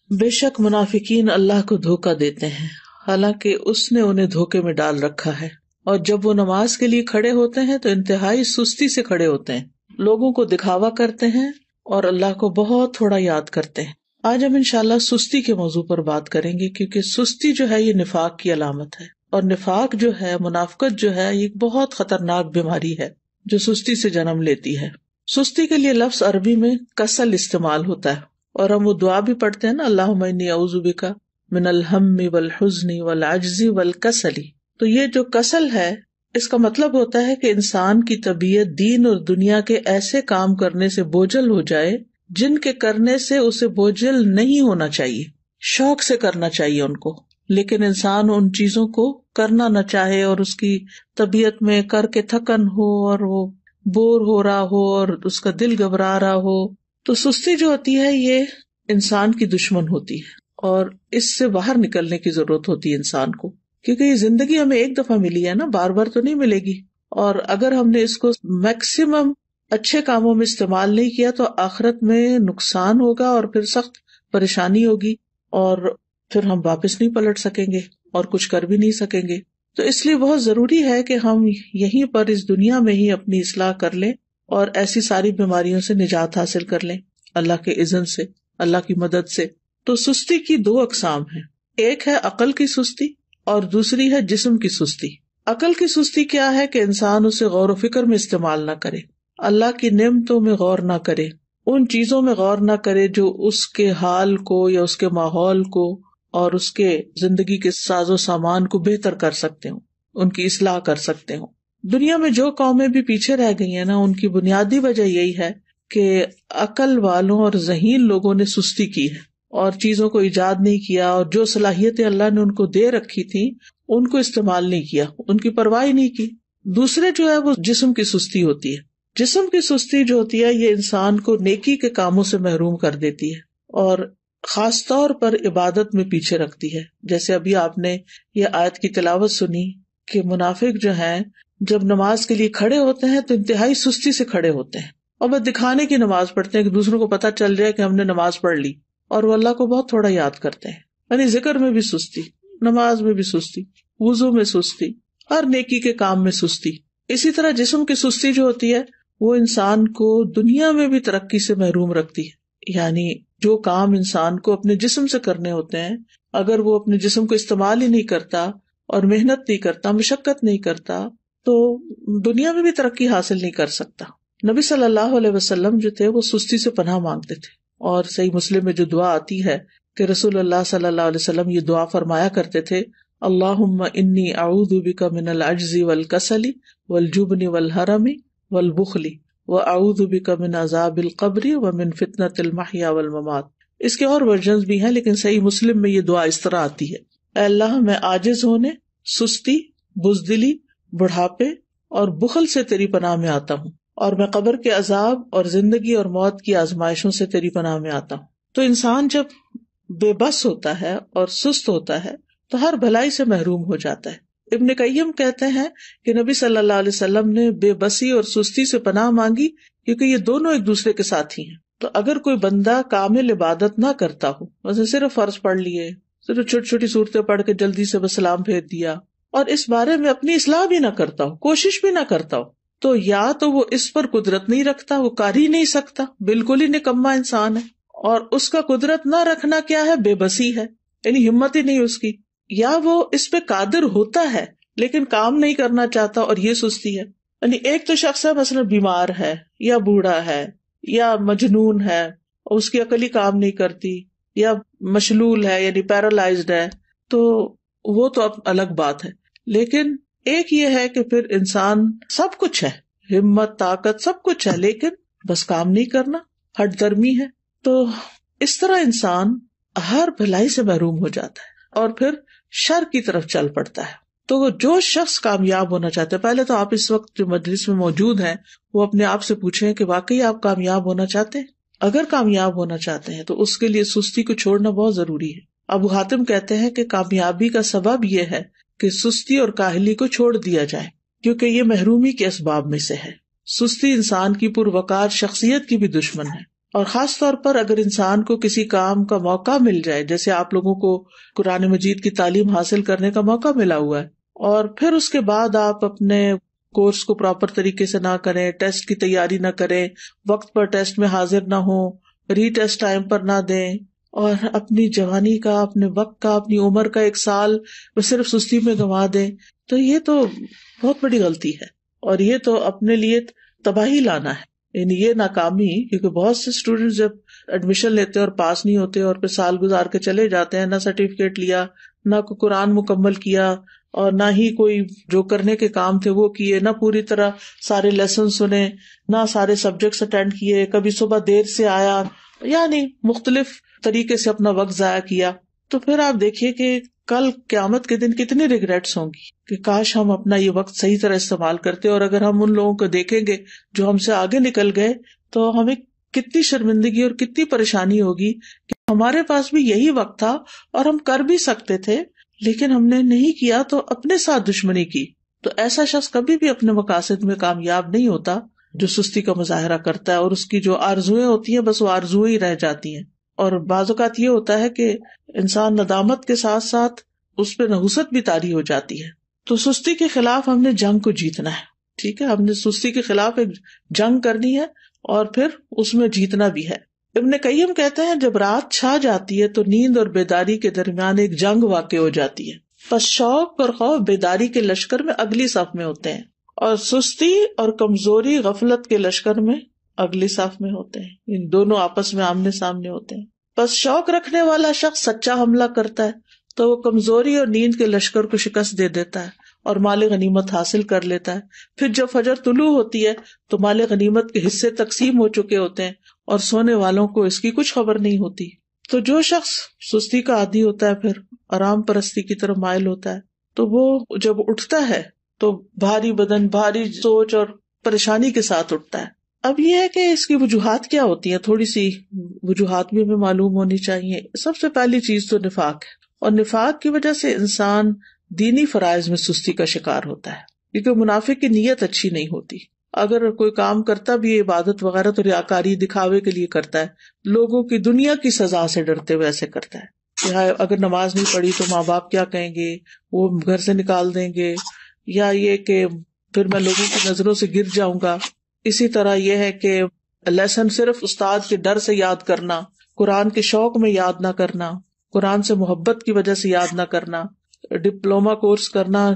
بے شک منافقین اللہ کو دھوکہ دیتے ہیں حالانکہ اس نے انہیں دھوکے میں ڈال رکھا ہے، اور جب وہ نماز کے لیے کھڑے ہوتے ہیں تو انتہائی سستی سے کھڑے ہوتے ہیں، لوگوں کو دکھاوا کرتے ہیں اور اللہ کو بہت تھوڑا یاد کرتے ہیں۔ آج ہم انشاءاللہ سستی کے موضوع پر بات کریں گے، کیونکہ سستی جو ہے یہ نفاق کی علامت ہے، اور نفاق جو ہے، منافقت جو ہے، یہ بہت خطرناک بیماری ہے جو سستی سے جنم لیتی ہے۔ سستی کے لیے لفظ عربی میں کسل استعمال ہوتا ہے، اور ہم وہ دعا بھی پڑھتے ہیں نا، اللہم انی اعوذ بک من الہم والحزن والعجز والکسل۔ تو یہ جو کسل ہے، اس کا مطلب ہوتا ہے کہ انسان کی طبیعت دین اور دنیا کے ایسے کام کرنے سے بوجھل ہو جائے جن کے کرنے سے اسے بوجھل نہیں ہونا چاہیے، شوق سے کرنا چاہیے ان کو، لیکن انسان ان چیزوں کو کرنا نہ چاہے اور اس کی طبیعت میں کر کے تھکن ہو اور وہ بور ہو رہا ہو اور اس کا دل گھبرا رہا ہو۔ تو سستی جو ہوتی ہے یہ انسان کی دشمن ہوتی ہے، اور اس سے باہر نکلنے کی ضرورت ہوتی ہے انسان کو، کیونکہ یہ زندگی ہمیں ایک دفعہ ملی ہے نا، بار بار تو نہیں ملے گی، اور اگر ہم نے اس کو میکسیمم اچھے کاموں میں استعمال نہیں کیا تو آخرت میں نقصان ہوگا اور پھر سخت پریشانی ہوگی، اور پھر ہم واپس نہیں پلٹ سکیں گے اور کچھ کر بھی نہیں سکیں گے۔ تو اس لیے بہت ضروری ہے کہ ہم یہیں پر اس دنیا میں ہی اپنی اصلاح کر لیں اور ایسی ساری بیماریوں سے نجات حاصل کر لیں اللہ کے اذن سے، اللہ کی مدد سے۔ تو سستی کی دو اقسام ہیں، ایک ہے عقل کی سستی اور دوسری ہے جسم کی سستی۔ عقل کی سستی کیا ہے کہ انسان اسے غور و فکر میں استعمال نہ کرے، اللہ کی نعمتوں میں غور نہ کرے، ان چیزوں میں غور نہ کرے جو اس کے حال کو یا اس کے ماحول کو اور اس کے زندگی کے ساز و سامان کو بہتر کر سکتے ہوں، ان کی اصلاح کر سکتے ہوں۔ دنیا میں جو قومیں بھی پیچھے رہ گئی ہیں نا، ان کی بنیادی وجہ یہی ہے کہ عقل والوں اور ذہین لوگوں نے سستی کی ہے اور چیزوں کو ایجاد نہیں کیا، اور جو صلاحیتیں اللہ نے ان کو دے رکھی تھی ان کو استعمال نہیں کیا، ان کی پرواہ نہیں کی۔ دوسرے جو ہے وہ جسم کی سستی ہوتی ہے۔ جسم کی سستی جو ہوتی ہے یہ انسان کو نیکی کے کاموں سے محروم کر دیتی ہے اور خاص طور پر عبادت میں پیچھے رکھتی ہے۔ جیسے ابھی آپ نے یہ آیت کی تلاوت سنی کہ منافق جو ہیں جب نماز کے لیے کھڑے ہوتے ہیں تو انتہائی سستی سے کھڑے ہوتے ہیں، اور وہ دکھانے کی نماز پڑھتے ہیں کہ دوسروں کو پتہ چل جائے کہ ہم نے نماز پڑھ لی، اور وہ اللہ کو بہت تھوڑا یاد کرتے ہیں۔ یعنی ذکر میں بھی سستی، نماز میں بھی سستی، وضو میں سستی، ہر نیکی کے کام میں سستی۔ اسی طرح جسم کی سستی جو ہوتی ہے وہ انسان کو دنیا میں بھی ترقی سے محروم رکھتی ہے۔ یعنی جو کام انسان کو اپنے جسم سے کرنے ہوتے ہیں، اگر وہ اپنے جسم کو استعمال ہی نہیں کرتا اور محنت نہیں کرتا، مشقت نہیں کرتا، تو دنیا میں بھی ترقی حاصل نہیں کر سکتا۔ نبی صلی اللہ علیہ وسلم جو تھے وہ سستی سے پناہ مانگتے تھے، اور صحیح مسلم میں جو دعا آتی ہے کہ رسول اللہ صلی اللہ علیہ وسلم یہ دعا فرمایا کرتے تھے، اللہم انی اعوذ بک من العجز والکسل والجبن والحرم والبخل واعوذ بک من عذاب القبر ومن فتنۃ المحیا والممات۔ اس کے اور ورژنز بھی ہیں، لیکن صحیح مسلم میں یہ دعا اس طرح آتی ہے، اے اللہ میں عاجز ہونے، سستی، بزدلی، بڑھاپے اور بخل سے تیری پناہ میں آتا ہوں، اور میں قبر کے عذاب اور زندگی اور موت کی آزمائشوں سے تیری پناہ میں آتا ہوں۔ تو انسان جب بے بس ہوتا ہے اور سست ہوتا ہے تو ہر بھلائی سے محروم ہو جاتا ہے۔ ابن قیم کہتے ہیں کہ نبی صلی اللہ علیہ وسلم نے بے بسی اور سستی سے پناہ مانگی کیونکہ یہ دونوں ایک دوسرے کے ساتھی ہیں۔ تو اگر کوئی بندہ کامل عبادت نہ کرتا ہو، مثلا صرف فرض پڑھ لیے، صرف چھوٹی چھوٹی صورتیں پڑھ کے جلدی سے بس سلام بھیج دیا، اور اس بارے میں اپنی اصلاح بھی نہ کرتا ہو، کوشش بھی نہ کرتا ہو، تو یا تو وہ اس پر قدرت نہیں رکھتا، وہ کر ہی نہیں سکتا، بالکل ہی نکما انسان ہے، اور اس کا قدرت نہ رکھنا کیا ہے؟ بے بسی ہے، یعنی ہمت ہی نہیں اس کی، یا وہ اس پہ قادر ہوتا ہے لیکن کام نہیں کرنا چاہتا، اور یہ سستی ہے۔ یعنی ایک تو شخص ہے مثلا بیمار ہے یا بوڑھا ہے یا مجنون ہے اور اس کی عقل ہی کام نہیں کرتی، یا مشلول ہے یعنی پیرالائزڈ ہے، تو وہ تو اب الگ بات ہے۔ لیکن ایک یہ ہے کہ پھر انسان سب کچھ ہے، ہمت، طاقت، سب کچھ ہے، لیکن بس کام نہیں کرنا، ہٹ درمی ہے۔ تو اس طرح انسان ہر بھلائی سے محروم ہو جاتا ہے اور پھر شر کی طرف چل پڑتا ہے۔ تو جو شخص کامیاب ہونا چاہتا ہے، پہلے تو آپ اس وقت جو مجلس میں موجود ہیں وہ اپنے آپ سے پوچھیں کہ واقعی آپ کامیاب ہونا چاہتے ہیں؟ اگر کامیاب ہونا چاہتے ہیں تو اس کے لیے سستی کو چھوڑنا بہت ضروری ہے۔ ابو حاتم کہتے ہیں کہ کامیابی کا سبب یہ ہے کہ سستی اور کاہلی کو چھوڑ دیا جائے، کیونکہ یہ محرومی کے اسباب میں سے ہے۔ سستی انسان کی پروقار شخصیت کی بھی دشمن ہے، اور خاص طور پر اگر انسان کو کسی کام کا موقع مل جائے، جیسے آپ لوگوں کو قرآن مجید کی تعلیم حاصل کرنے کا موقع ملا ہوا ہے، اور پھر اس کے بعد آپ اپنے کورس کو پراپر طریقے سے نہ کریں، ٹیسٹ کی تیاری نہ کریں، وقت پر ٹیسٹ میں حاضر نہ ہوں، ری ٹیسٹ ٹائم پر نہ دیں، اور اپنی جوانی کا، اپنے وقت کا، اپنی عمر کا 1 سال وہ صرف سستی میں گنوا دیں، تو یہ تو بہت بڑی غلطی ہے، اور یہ تو اپنے لیے تباہی لانا ہے، یعنی یہ ناکامی. کیونکہ بہت سے اسٹوڈینٹ جب ایڈمیشن لیتے اور پاس نہیں ہوتے اور پھر سال گزار کے چلے جاتے ہیں، نہ سرٹیفکیٹ لیا، نہ کوئی قرآن مکمل کیا، اور نہ ہی کوئی جو کرنے کے کام تھے وہ کیے، نہ پوری طرح سارے لیسن سنے، نہ سارے سبجیکٹس اٹینڈ کیے، کبھی صبح دیر سے آیا، یعنی مختلف طریقے سے اپنا وقت ضائع کیا. تو پھر آپ دیکھیے کہ کل قیامت کے دن کتنی ریگریٹس ہوں گی کہ کاش ہم اپنا یہ وقت صحیح طرح استعمال کرتے. اور اگر ہم ان لوگوں کو دیکھیں گے جو ہم سے آگے نکل گئے تو ہمیں کتنی شرمندگی اور کتنی پریشانی ہوگی کہ ہمارے پاس بھی یہی وقت تھا اور ہم کر بھی سکتے تھے لیکن ہم نے نہیں کیا، تو اپنے ساتھ دشمنی کی. تو ایسا شخص کبھی بھی اپنے مقاصد میں کامیاب نہیں ہوتا جو سستی کا مظاہرہ کرتا ہے، اور اس کی جو آرزویں ہوتی ہیں بس وہ آرزویں ہی رہ جاتی ہیں. اور بعض اوقات یہ ہوتا ہے کہ انسان ندامت کے ساتھ ساتھ اس پہ نحوست بھی طاری ہو جاتی ہے. تو سستی کے خلاف ہم نے جنگ کو جیتنا ہے. ٹھیک ہے، ہم نے سستی کے خلاف ایک جنگ کرنی ہے اور پھر اس میں جیتنا بھی ہے. ابن قیم کہتے ہیں جب رات چھا جاتی ہے تو نیند اور بیداری کے درمیان ایک جنگ واقع ہو جاتی ہے. پس شوق اور خوف بیداری کے لشکر میں اگلی صف میں ہوتے ہیں، اور سستی اور کمزوری غفلت کے لشکر میں اگلی صف میں ہوتے ہیں. ان دونوں آپس میں آمنے سامنے ہوتے ہیں. پس شوق رکھنے والا شخص سچا حملہ کرتا ہے تو وہ کمزوری اور نیند کے لشکر کو شکست دے دیتا ہے اور مال غنیمت حاصل کر لیتا ہے. پھر جب فجر طلوع ہوتی ہے تو مال غنیمت کے حصے تقسیم ہو چکے ہوتے ہیں اور سونے والوں کو اس کی کچھ خبر نہیں ہوتی. تو جو شخص سستی کا عادی ہوتا ہے پھر آرام پرستی کی طرف مائل ہوتا ہے تو وہ جب اٹھتا ہے تو بھاری بدن، بھاری سوچ اور پریشانی کے ساتھ اٹھتا ہے. اب یہ ہے کہ اس کی وجوہات کیا ہوتی ہیں، تھوڑی سی وجوہات بھی ہمیں معلوم ہونی چاہیے. سب سے پہلی چیز تو نفاق ہے، اور نفاق کی وجہ سے انسان دینی فرائض میں سستی کا شکار ہوتا ہے، کیونکہ منافق کی نیت اچھی نہیں ہوتی. اگر کوئی کام کرتا بھی ہے عبادت وغیرہ تو ریاکاری دکھاوے کے لیے کرتا ہے، لوگوں کی دنیا کی سزا سے ڈرتے ہوئے ایسے کرتا ہے کہ اگر نماز نہیں پڑھی تو ماں باپ کیا کہیں گے، وہ گھر سے نکال دیں گے، یا یہ کہ پھر میں لوگوں کی نظروں سے گر جاؤں گا. اسی طرح یہ ہے کہ لیسن صرف استاد کے ڈر سے یاد کرنا، قرآن کے شوق میں یاد نہ کرنا، قرآن سے محبت کی وجہ سے یاد نہ کرنا، ڈپلومہ کورس کرنا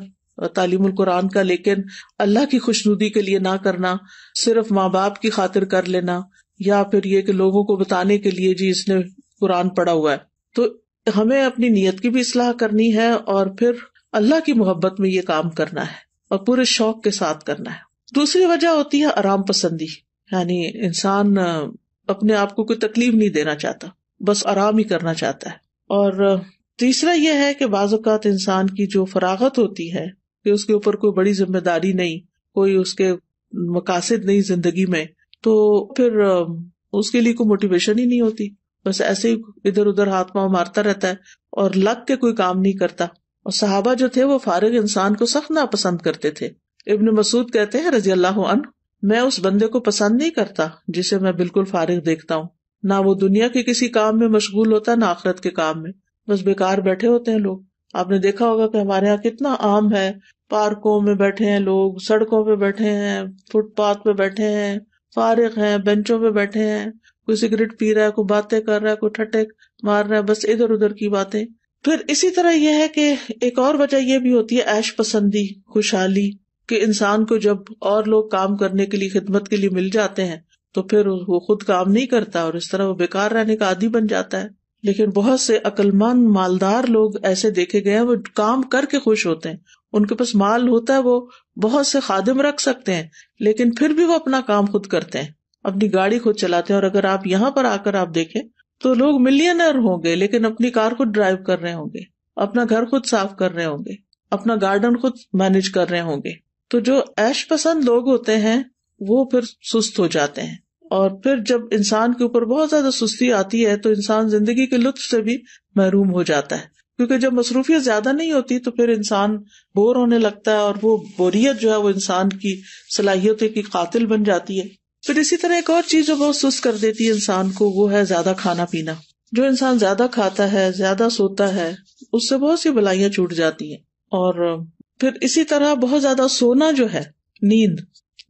تعلیم القرآن کا لیکن اللہ کی خوشنودی کے لیے نہ کرنا، صرف ماں باپ کی خاطر کر لینا، یا پھر یہ کہ لوگوں کو بتانے کے لیے جی اس نے قرآن پڑھا ہوا ہے. تو ہمیں اپنی نیت کی بھی اصلاح کرنی ہے اور پھر اللہ کی محبت میں یہ کام کرنا ہے اور پورے شوق کے ساتھ کرنا ہے. دوسری وجہ ہوتی ہے آرام پسندی، یعنی انسان اپنے آپ کو کوئی تکلیف نہیں دینا چاہتا، بس آرام ہی کرنا چاہتا ہے. اور تیسرا یہ ہے کہ بعض اوقات انسان کی جو فراغت ہوتی ہے کہ اس کے اوپر کوئی بڑی ذمہ داری نہیں، کوئی اس کے مقاصد نہیں زندگی میں، تو پھر اس کے لیے کوئی موٹیویشن ہی نہیں ہوتی، بس ایسے ہی ادھر ادھر ہاتھ پاؤں مارتا رہتا ہے اور لگ کے کوئی کام نہیں کرتا. اور صحابہ جو تھے وہ فارغ انسان کو سخت ناپسند کرتے تھے. ابن مسعود کہتے ہیں رضی اللہ عنہ، میں اس بندے کو پسند نہیں کرتا جسے میں بالکل فارغ دیکھتا ہوں، نہ وہ دنیا کے کسی کام میں مشغول ہوتا نہ آخرت کے کام میں، بس بیکار بیٹھے ہوتے ہیں لوگ. آپ نے دیکھا ہوگا کہ ہمارے یہاں کتنا عام ہے، پارکوں میں بیٹھے ہیں لوگ، سڑکوں پہ بیٹھے ہیں، فٹ پاتھ پہ بیٹھے ہیں، فارغ ہیں، بینچوں پہ بیٹھے ہیں، کوئی سگریٹ پی رہا ہے، کوئی باتیں کر رہا ہے، کوئی ٹھٹے مار رہا ہے، بس ادھر ادھر کی باتیں. پھر اسی طرح یہ ہے کہ ایک اور وجہ یہ بھی ہوتی ہے عیش پسندی، خوشحالی، کہ انسان کو جب اور لوگ کام کرنے کے لیے، خدمت کے لیے مل جاتے ہیں تو پھر وہ خود کام نہیں کرتا اور اس طرح وہ بیکار رہنے کا عادی بن جاتا ہے. لیکن بہت سے عقل مند مالدار لوگ ایسے دیکھے گئے ہیں، وہ کام کر کے خوش ہوتے ہیں، ان کے پاس مال ہوتا ہے، وہ بہت سے خادم رکھ سکتے ہیں لیکن پھر بھی وہ اپنا کام خود کرتے ہیں، اپنی گاڑی خود چلاتے ہیں. اور اگر آپ یہاں پر آ کر آپ دیکھیں تو لوگ ملینئر ہوں گے لیکن اپنی کار خود ڈرائیو کر رہے ہوں گے، اپنا گھر خود صاف کر رہے ہوں گے، اپنا گارڈن خود مینج کر رہے ہوں گے. تو جو عیش پسند لوگ ہوتے ہیں وہ پھر سست ہو جاتے ہیں، اور پھر جب انسان کے اوپر بہت زیادہ سستی آتی ہے تو انسان زندگی کے لطف سے بھی محروم ہو جاتا ہے، کیونکہ جب مصروفیت زیادہ نہیں ہوتی تو پھر انسان بور ہونے لگتا ہے، اور وہ بوریت جو ہے وہ انسان کی صلاحیتوں کی قاتل بن جاتی ہے. پھر اسی طرح ایک اور چیز جو بہت سست کر دیتی ہے انسان کو، وہ ہے زیادہ کھانا پینا. جو انسان زیادہ کھاتا ہے، زیادہ سوتا ہے، اس سے بہت سی بلائیاں چھوٹ جاتی ہیں. اور پھر اسی طرح بہت زیادہ سونا جو ہے، نیند،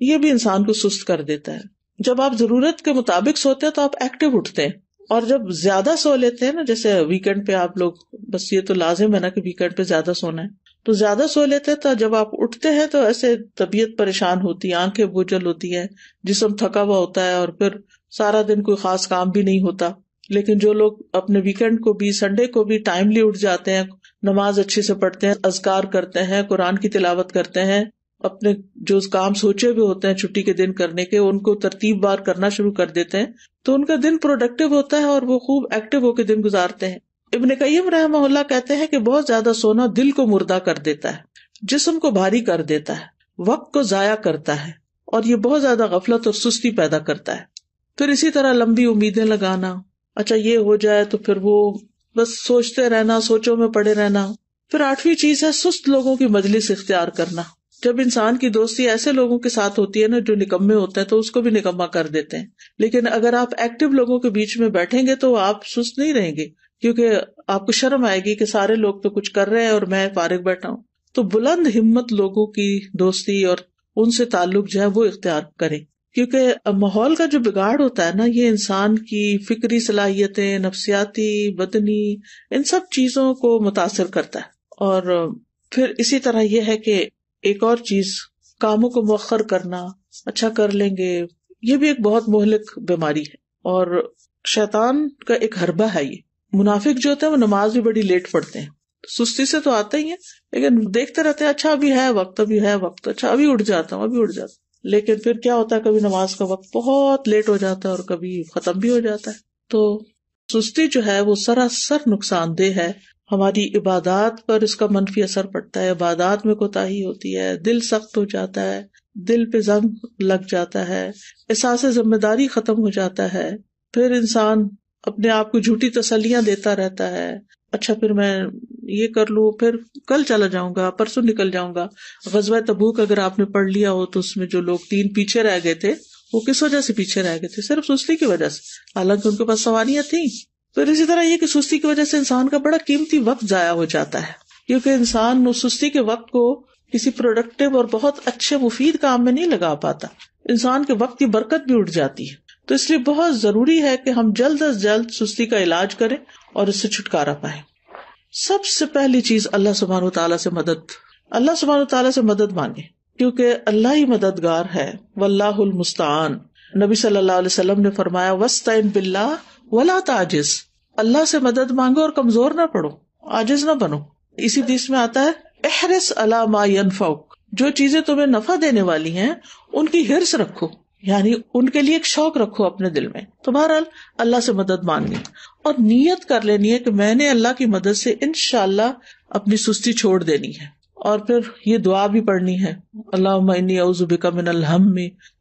یہ بھی انسان کو سست کر دیتا ہے. جب آپ ضرورت کے مطابق سوتے ہیں تو آپ ایکٹیو اٹھتے ہیں، اور جب زیادہ سو لیتے ہیں نا، جیسے ویکینڈ پہ آپ لوگ، بس یہ تو لازم ہے نا کہ ویکینڈ پہ زیادہ سونا ہے، تو زیادہ سو لیتے ہیں تو جب آپ اٹھتے ہیں تو ایسے طبیعت پریشان ہوتی ہے، آنکھیں بوجھل ہوتی ہے، جسم تھکا ہوا ہوتا ہے، اور پھر سارا دن کوئی خاص کام بھی نہیں ہوتا. لیکن جو لوگ اپنے ویکینڈ کو بھی، سنڈے کو بھی ٹائملی اٹھ جاتے ہیں، نماز اچھے سے پڑھتے ہیں، اذکار کرتے ہیں، قرآن کی تلاوت کرتے ہیں، اپنے جو کام سوچے ہوئے ہوتے ہیں چھٹی کے دن کرنے کے، ان کو ترتیب وار کرنا شروع کر دیتے ہیں، تو ان کا دن پروڈکٹیو ہوتا ہے اور وہ خوب ایکٹیو ہو کے دن گزارتے ہیں. ابن قیم رحمہ اللہ کہتے ہیں کہ بہت زیادہ سونا دل کو مردہ کر دیتا ہے، جسم کو بھاری کر دیتا ہے، وقت کو ضائع کرتا ہے، اور یہ بہت زیادہ غفلت اور سستی پیدا کرتا ہے. پھر اسی طرح لمبی امیدیں لگانا، اچھا یہ ہو جائے تو پھر وہ بس سوچتے رہنا، سوچوں میں پڑے رہنا. پھر 8ویں چیز ہے سست لوگوں کی مجلس اختیار کرنا. جب انسان کی دوستی ایسے لوگوں کے ساتھ ہوتی ہے نا جو نکمے ہوتے ہیں تو اس کو بھی نکما کر دیتے ہیں. لیکن اگر آپ ایکٹیو لوگوں کے بیچ میں بیٹھیں گے تو آپ سست نہیں رہیں گے، کیونکہ آپ کو شرم آئے گی کہ سارے لوگ تو کچھ کر رہے ہیں اور میں فارغ بیٹھا ہوں. تو بلند ہمت لوگوں کی دوستی اور ان سے تعلق جو ہے وہ اختیار کریں، کیونکہ ماحول کا جو بگاڑ ہوتا ہے نا، یہ انسان کی فکری صلاحیتیں، نفسیاتی، بدنی، ان سب چیزوں کو متاثر کرتا ہے. اور پھر اسی طرح یہ ہے کہ ایک اور چیز، کاموں کو مؤخر کرنا، اچھا کر لیں گے، یہ بھی ایک بہت مہلک بیماری ہے اور شیطان کا ایک حربہ ہے. یہ منافق جو ہوتے ہیں وہ نماز بھی بڑی لیٹ پڑھتے ہیں، سستی سے تو آتے ہی ہیں، لیکن دیکھتے رہتے ہیں اچھا ابھی ہے وقت، ابھی ہے وقت، اچھا ابھی اٹھ جاتا ہوں، ابھی اٹھ جاتا ہوں. لیکن پھر کیا ہوتا ہے، کبھی نماز کا وقت بہت لیٹ ہو جاتا ہے اور کبھی ختم بھی ہو جاتا ہے. تو سستی جو ہے وہ سراسر نقصان دہ ہے. ہماری عبادات پر اس کا منفی اثر پڑتا ہے، عبادات میں کوتاہی ہوتی ہے، دل سخت ہو جاتا ہے، دل پہ زنگ لگ جاتا ہے، احساس ذمہ داری ختم ہو جاتا ہے. پھر انسان اپنے آپ کو جھوٹی تسلیاں دیتا رہتا ہے، اچھا پھر میں یہ کر لوں، پھر کل چلا جاؤں گا، پرسوں نکل جاؤں گا. غزوہ تبوک اگر آپ نے پڑھ لیا ہو تو اس میں جو لوگ 3 پیچھے رہ گئے تھے، وہ کس وجہ سے پیچھے رہ گئے تھے؟ صرف سستی کی وجہ سے، حالانکہ ان کے پاس سواریاں تھیں. پھر اسی طرح یہ کہ سستی کی وجہ سے انسان کا بڑا قیمتی وقت ضائع ہو جاتا ہے، کیونکہ انسان اس سستی کے وقت کو کسی پروڈکٹیو اور بہت اچھے مفید کام میں نہیں لگا پاتا، انسان کے وقت کی برکت بھی اٹھ جاتی ہے. تو اس لیے بہت ضروری ہے کہ ہم جلد از جلد سستی کا علاج کریں اور اس سے چھٹکارا پائیں. سب سے پہلی چیز اللہ سبحانہ وتعالیٰ سے مدد، اللہ سبحانہ وتعالیٰ سے مدد مانگے، کیونکہ اللہ ہی مددگار ہے. واللہ المستعان. نبی صلی اللہ علیہ وسلم نے فرمایا وَاسْتَعِن بِاللَّهِ وَلَا تَعْجِزْ. اللہ سے مدد مانگو اور کمزور نہ پڑو، عاجز نہ بنو. اسی حدیث میں آتا ہے احرص علی ما ينفعک، جو چیزیں تمہیں نفع دینے والی ہیں ان کی حرص رکھو، یعنی ان کے لیے ایک شوق رکھو اپنے دل میں. تو بہرحال اللہ سے مدد مانگنی اور نیت کر لینی ہے کہ میں نے اللہ کی مدد سے انشاءاللہ اپنی سستی چھوڑ دینی ہے. اور پھر یہ دعا بھی پڑھنی ہے، اللہم انی اعوذ بک من الہم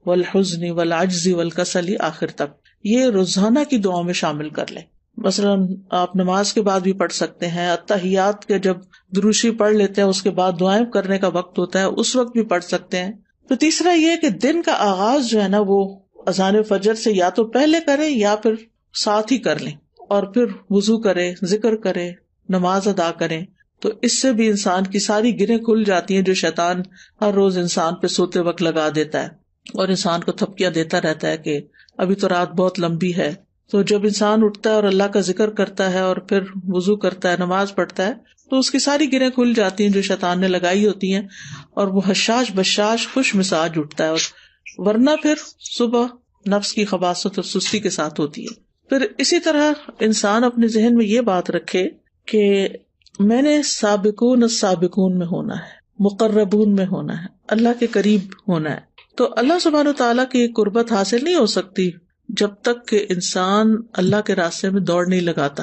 والحزن والعجز والکسل، آخر تک. یہ روزانہ کی دعاؤں میں شامل کر لیں. مثلاً آپ نماز کے بعد بھی پڑھ سکتے ہیں، اتحیات کے جب دروشی پڑھ لیتے ہیں اس کے بعد دعائیں کرنے کا وقت ہوتا ہے اس وقت بھی پڑھ سکتے ہیں. تو تیسرا یہ کہ دن کا آغاز جو ہے نا وہ اذان فجر سے یا تو پہلے کریں یا پھر ساتھ ہی کر لیں، اور پھر وضو کریں، ذکر کریں، نماز ادا کریں. تو اس سے بھی انسان کی ساری گرہیں کھل جاتی ہیں جو شیطان ہر روز انسان پہ سوتے وقت لگا دیتا ہے اور انسان کو تھپکیاں دیتا رہتا ہے کہ ابھی تو رات بہت لمبی ہے. تو جب انسان اٹھتا ہے اور اللہ کا ذکر کرتا ہے اور پھر وضو کرتا ہے، نماز پڑھتا ہے، تو اس کی ساری گرہیں کھل جاتی ہیں جو شیطان نے لگائی ہوتی ہیں، اور وہ حشاش بشاش خوش مزاج اٹھتا ہے. اور ورنہ پھر صبح نفس کی خباثت اور سستی کے ساتھ ہوتی ہے. پھر اسی طرح انسان اپنے ذہن میں یہ بات رکھے کہ میں نے سابقون السابقون میں ہونا ہے، مقربون میں ہونا ہے، اللہ کے قریب ہونا ہے. تو اللہ سبحانہ وتعالیٰ کی قربت حاصل نہیں ہو سکتی جب تک کہ انسان اللہ کے راستے میں دوڑ نہیں لگاتا.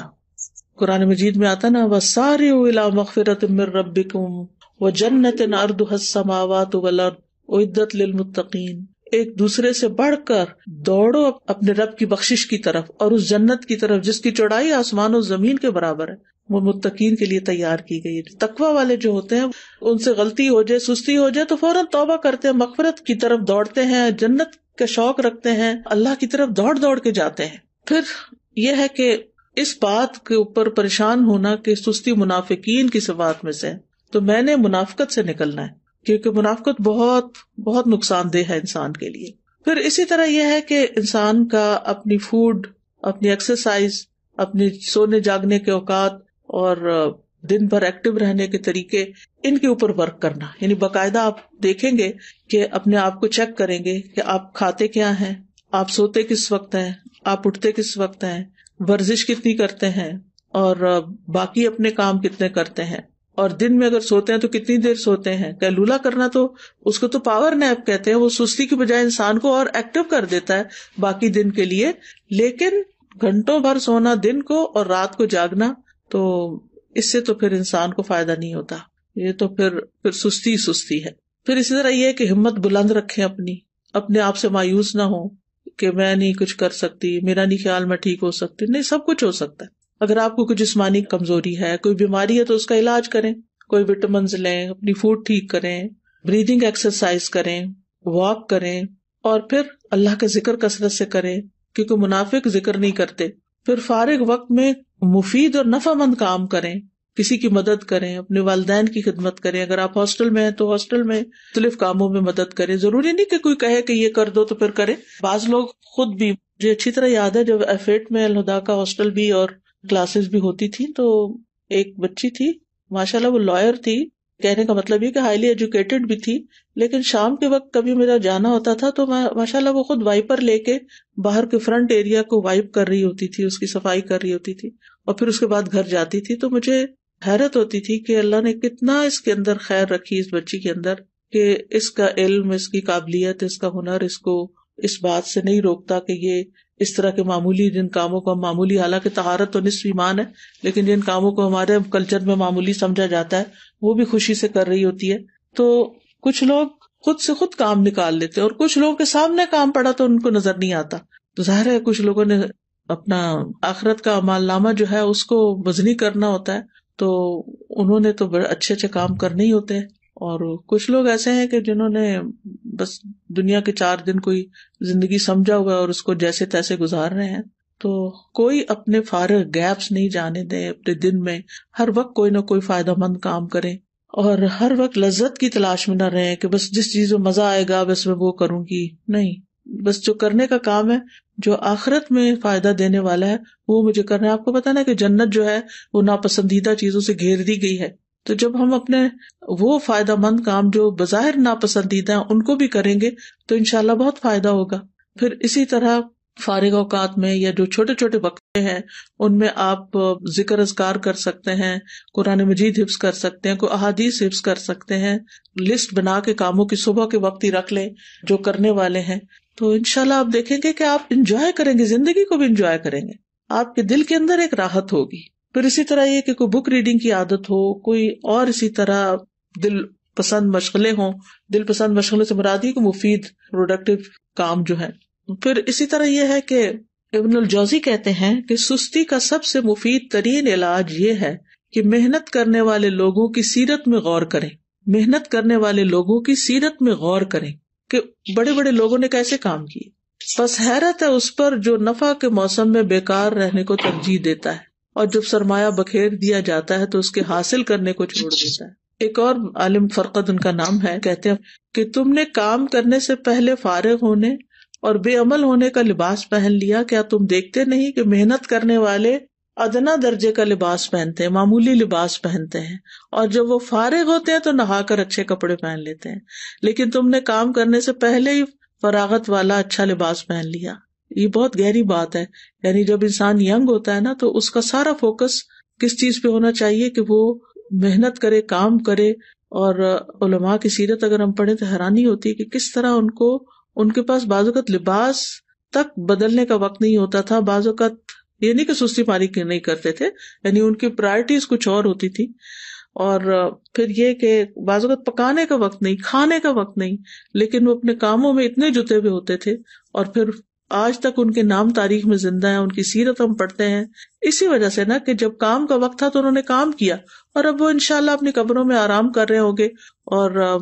قرآن مجید میں آتا نا وَسَارِعُوا إِلَىٰ مَغْفِرَةٍ مِّن رَّبِّكُمْ وَجَنَّةٍ عَرْضُهَا السَّمَاوَاتُ وَالْأَرْضُ أُعِدَّتْ لِلْمُتَّقِينَ. ایک دوسرے سے بڑھ کر دوڑو اپنے رب کی بخشش کی طرف اور اس جنت کی طرف جس کی چوڑائی آسمان و زمین کے برابر ہے، وہ متقین کے لیے تیار کی گئی ہے. تقوی والے جو ہوتے ہیں ان سے غلطی ہو جائے، سستی ہو جائے تو فوراً توبہ کرتے ہیں، مغفرت کی طرف دوڑتے ہیں، جنت کا شوق رکھتے ہیں، اللہ کی طرف دوڑ دوڑ کے جاتے ہیں. پھر یہ ہے کہ اس بات کے اوپر پریشان ہونا کہ سستی منافقین کی صفات میں سے، تو میں نے منافقت سے نکلنا ہے، کیونکہ منافقت بہت بہت نقصان دہ ہے انسان کے لیے. پھر اسی طرح یہ ہے کہ انسان کا اپنی فوڈ، اپنی ایکسرسائز، اپنی سونے جاگنے کے اوقات اور دن بھر ایکٹیو رہنے کے طریقے، ان کے اوپر ورک کرنا. یعنی باقاعدہ آپ دیکھیں گے کہ اپنے آپ کو چیک کریں گے کہ آپ کھاتے کیا ہیں، آپ سوتے کس وقت ہیں، آپ اٹھتے کس وقت ہیں، ورزش کتنی کرتے ہیں، اور باقی اپنے کام کتنے کرتے ہیں، اور دن میں اگر سوتے ہیں تو کتنی دیر سوتے ہیں. قیلولہ کرنا تو اس کو تو پاور نیپ کہتے ہیں، وہ سستی کی بجائے انسان کو اور ایکٹیو کر دیتا ہے باقی دن کے لیے. لیکن گھنٹوں بھر سونا دن کو اور رات کو جاگنا، تو اس سے تو پھر انسان کو فائدہ نہیں ہوتا، یہ تو پھر سستی ہے. پھر اسی طرح یہ کہ ہمت بلند رکھیں، اپنے آپ سے مایوس نہ ہو کہ میں نہیں کچھ کر سکتی، میرا نہیں خیال میں ٹھیک ہو سکتی. نہیں، سب کچھ ہو سکتا ہے. اگر آپ کو کوئی جسمانی کمزوری ہے، کوئی بیماری ہے، تو اس کا علاج کریں، کوئی وٹامنز لیں، اپنی فوڈ ٹھیک کریں، بریدنگ ایکسرسائز کریں، واک کریں، اور پھر اللہ کا ذکر کثرت سے کریں، کیونکہ منافق ذکر نہیں کرتے. پھر فارغ وقت میں مفید اور نفع مند کام کریں، کسی کی مدد کریں، اپنے والدین کی خدمت کریں. اگر آپ ہاسٹل میں ہیں تو ہاسٹل میں مختلف کاموں میں مدد کریں. ضروری نہیں کہ کوئی کہے کہ یہ کر دو تو پھر کریں. بعض لوگ خود بھی، مجھے اچھی طرح یاد ہے جب F8 میں الہدا کا ہاسٹل بھی اور کلاسز بھی ہوتی تھی، تو ایک بچی تھی، ماشاءاللہ وہ لائر تھی، کہنے کا مطلب یہ کہ ہائیلی ایجوکیٹڈ بھی تھی. لیکن شام کے وقت کبھی میرا جانا ہوتا تھا تو ماشاءاللہ وہ خود وائپر لے کے باہر کے فرنٹ ایریا کو وائپ کر رہی ہوتی تھی، اس کی صفائی کر رہی ہوتی تھی، اور پھر اس کے بعد گھر جاتی تھی. تو مجھے حیرت ہوتی تھی کہ اللہ نے کتنا اس کے اندر خیر رکھی اس بچی کے اندر، کہ اس کا علم، اس کی قابلیت، اس کا ہنر اس کو اس بات سے نہیں روکتا کہ یہ اس طرح کے معمولی جن کاموں کو ہم معمولی، حالانکہ طہارت تو نصف ایمان ہے، لیکن جن کاموں کو ہمارے کلچر میں معمولی سمجھا جاتا ہے وہ بھی خوشی سے کر رہی ہوتی ہے. تو کچھ لوگ خود سے خود کام نکال لیتے اور کچھ لوگوں کے سامنے کام پڑا تو ان کو نظر نہیں آتا. تو ظاہر ہے کچھ لوگوں نے اپنا آخرت کا اعمال نامہ جو ہے اس کو وزنی کرنا ہوتا ہے، تو انہوں نے تو بڑے اچھے اچھے کام کرنے ہی ہوتے ہیں. اور کچھ لوگ ایسے ہیں کہ جنہوں نے بس دنیا کے 4 دن کوئی زندگی سمجھا ہوا ہے اور اس کو جیسے تیسے گزار رہے ہیں. تو کوئی اپنے فارغ گیپس نہیں جانے دیں اپنے دن میں، ہر وقت کوئی نہ کوئی فائدہ مند کام کریں، اور ہر وقت لذت کی تلاش میں نہ رہیں کہ بس جس چیز میں مزہ آئے گا بس میں وہ کروں گی. نہیں، بس جو کرنے کا کام ہے، جو آخرت میں فائدہ دینے والا ہے، وہ مجھے کرنا ہے. آپ کو پتا نا کہ جنت جو ہے وہ ناپسندیدہ چیزوں سے گھیر دی گئی ہے. تو جب ہم اپنے وہ فائدہ مند کام جو بظاہر ناپسندیدہ ہیں ان کو بھی کریں گے تو انشاءاللہ بہت فائدہ ہوگا. پھر اسی طرح فارغ اوقات میں یا جو چھوٹے چھوٹے وقت ہیں ان میں آپ ذکر اذکار کر سکتے ہیں، قرآن مجید حفظ کر سکتے ہیں، کوئی احادیث حفظ کر سکتے ہیں. لسٹ بنا کے کاموں کی صبح کے وقت ہی رکھ لیں جو کرنے والے ہیں، تو انشاءاللہ آپ دیکھیں گے کہ آپ انجوائے کریں گے، زندگی کو بھی انجوائے کریں گے، آپ کے دل کے اندر ایک راحت ہوگی. پھر اسی طرح یہ کہ کوئی بک ریڈنگ کی عادت ہو، کوئی اور اسی طرح دل پسند مشغلیں ہوں. دل پسند مشغلے سے مراد یہ کہ مفید پروڈکٹیو کام جو ہے. پھر اسی طرح یہ ہے کہ ابن الجوزی کہتے ہیں کہ سستی کا سب سے مفید ترین علاج یہ ہے کہ محنت کرنے والے لوگوں کی سیرت میں غور کریں. محنت کرنے والے لوگوں کی سیرت میں غور کریں کہ بڑے بڑے لوگوں نے کیسے کام کیے. بس حیرت ہے اس پر جو نفع کے موسم میں بیکار رہنے کو ترجیح دیتا ہے، اور جب سرمایہ بکھیر دیا جاتا ہے تو اس کے حاصل کرنے کو چھوڑ دیتا ہے. ایک اور عالم فرقد ان کا نام ہے، کہتے ہیں کہ تم نے کام کرنے سے پہلے فارغ ہونے اور بے عمل ہونے کا لباس پہن لیا. کیا تم دیکھتے نہیں کہ محنت کرنے والے ادنا درجے کا لباس پہنتے ہیں، معمولی لباس پہنتے ہیں، اور جب وہ فارغ ہوتے ہیں تو نہا کر اچھے کپڑے پہن لیتے ہیں، لیکن تم نے کام کرنے سے پہلے ہی فراغت والا اچھا لباس پہن لیا. یہ بہت گہری بات ہے. یعنی جب انسان ینگ ہوتا ہے نا تو اس کا سارا فوکس کس چیز پہ ہونا چاہیے کہ وہ محنت کرے، کام کرے. اور علماء کی سیرت اگر ہم پڑھیں تو حیرانی ہوتی ہے کہ کس طرح ان کے پاس بعض اوقات لباس تک بدلنے کا وقت نہیں ہوتا تھا. بعض اوقات یہ نہیں کہ سستی پاری نہیں کرتے تھے، یعنی ان کی پرائرٹیز کچھ اور ہوتی تھی. اور پھر یہ کہ بعض اوقات پکانے کا وقت نہیں، کھانے کا وقت نہیں، لیکن وہ اپنے کاموں میں اتنے جتے ہوئے ہوتے تھے، اور پھر آج تک ان کے نام تاریخ میں زندہ ہیں، ان کی سیرت ہم پڑھتے ہیں اسی وجہ سے نا کہ جب کام کا وقت تھا تو انہوں نے کام کیا، اور اب وہ انشاءاللہ اپنی قبروں میں آرام کر رہے ہوں گے اور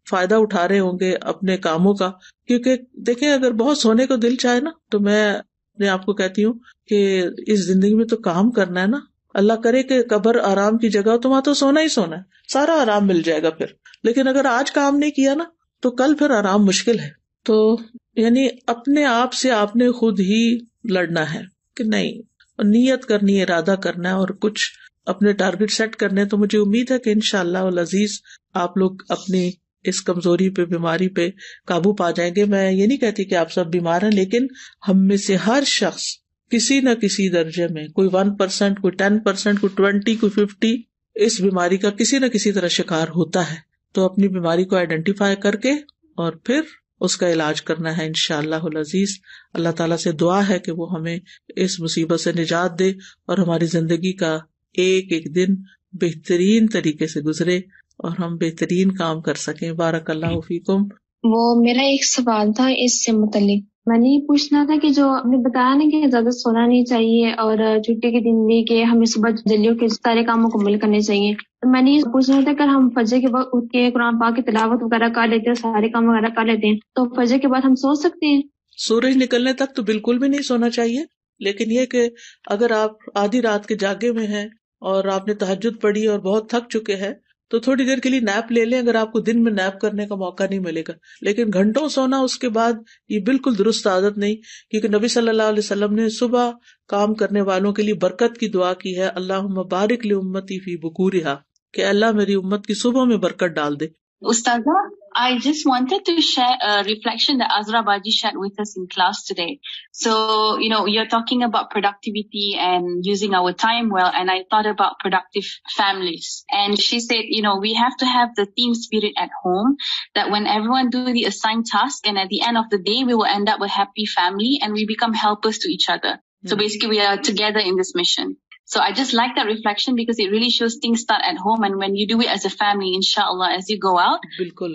فائدہ اٹھا رہے ہوں گے اپنے کاموں کا. کیونکہ دیکھیں اگر بہت سونے کو دل چاہے نا تو میں اپنے آپ کو کہتی ہوں کہ اس زندگی میں تو کام کرنا ہے نا. اللہ کرے کہ قبر آرام کی جگہ ہو تو وہاں تو سونا ہی سونا ہے, سارا آرام مل جائے گا پھر. لیکن اگر آج کام نہیں کیا نا تو کل پھر آرام مشکل ہے. تو یعنی اپنے آپ سے آپ نے خود ہی لڑنا ہے کہ نہیں, نیت کرنی ہے, ارادہ کرنا ہے اور کچھ اپنے ٹارگٹ سیٹ کرنے. تو مجھے امید ہے کہ انشاءاللہ العزیز آپ لوگ اپنی اس کمزوری پہ, بیماری پہ قابو پا جائیں گے. میں یہ نہیں کہتی کہ آپ سب بیمار ہیں, لیکن ہم میں سے ہر شخص کسی نہ کسی درجے میں, کوئی 1%, کوئی 10%, کوئی 20, کوئی 50 اس بیماری کا کسی نہ کسی طرح شکار ہوتا ہے. تو اپنی بیماری کو آئیڈینٹیفائی کر کے اور پھر اس کا علاج کرنا ہے انشاءاللہ العزیز. اللہ تعالیٰ سے دعا ہے کہ وہ ہمیں اس مصیبت سے نجات دے اور ہماری زندگی کا ایک ایک دن بہترین طریقے سے گزرے اور ہم بہترین کام کر سکیں. بارک اللہ فیکم. وہ میرا ایک سوال تھا اس سے متعلق. میں نے یہ پوچھنا تھا کہ جو آپ نے بتایا نا کہ زیادہ سونا نہیں چاہیے اور چھٹی کے دن بھی کہ ہمیں صبح جلدی اٹھ کے سارے کام مکمل کرنے چاہیے, تو میں نے یہ پوچھنا تھا کہ ہم فجر کے وقت اٹھ کے قرآن پاک کی تلاوت وغیرہ کر لیتے ہیں, سارے کام وغیرہ کر لیتے ہیں, تو فجر کے بعد ہم سو سکتے ہیں؟ سورج نکلنے تک تو بالکل بھی نہیں سونا چاہیے, لیکن یہ کہ اگر آپ آدھی رات کے جاگے میں ہیں اور آپ نے تہجد پڑھی اور بہت تھک چکے ہیں تو تھوڑی دیر کے لیے نیپ لے لیں, اگر آپ کو دن میں نیپ کرنے کا موقع نہیں ملے گا. لیکن گھنٹوں سونا اس کے بعد یہ بالکل درست عادت نہیں, کیونکہ نبی صلی اللہ علیہ وسلم نے صبح کام کرنے والوں کے لیے برکت کی دعا کی ہے, اللہم بارک لامتی فی بکورہا, کہ اللہ میری امت کی صبح میں برکت ڈال دے. Ustaza, I just wanted to share a reflection that Azra Baji shared with us in class today. So, you're talking about productivity and using our time well, and I thought about productive families. And she said, we have to have the team spirit at home, that when everyone do the assigned task, and at the end of the day, we will end up a happy family and we become helpers to each other. So basically, we are together in this mission. So I just like that reflection because it really shows things start at home, and when you do it as a family, inshallah, as you go out,